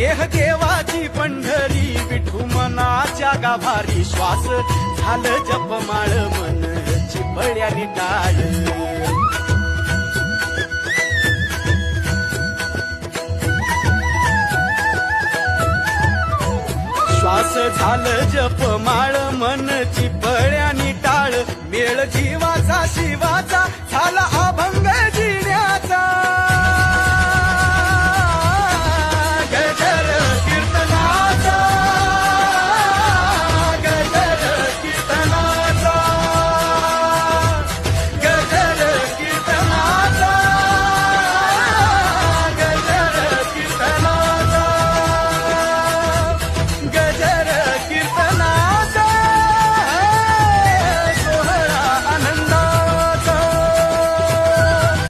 देह देवाची पंढरी विठू मनाच्या गाभारी श्वास झालं जपमाळ मन चिपळ्याने टाळ श्वास झालं जपमाळ मन चिपळ्याने टाळ मेळ जीवाचा शिवाचा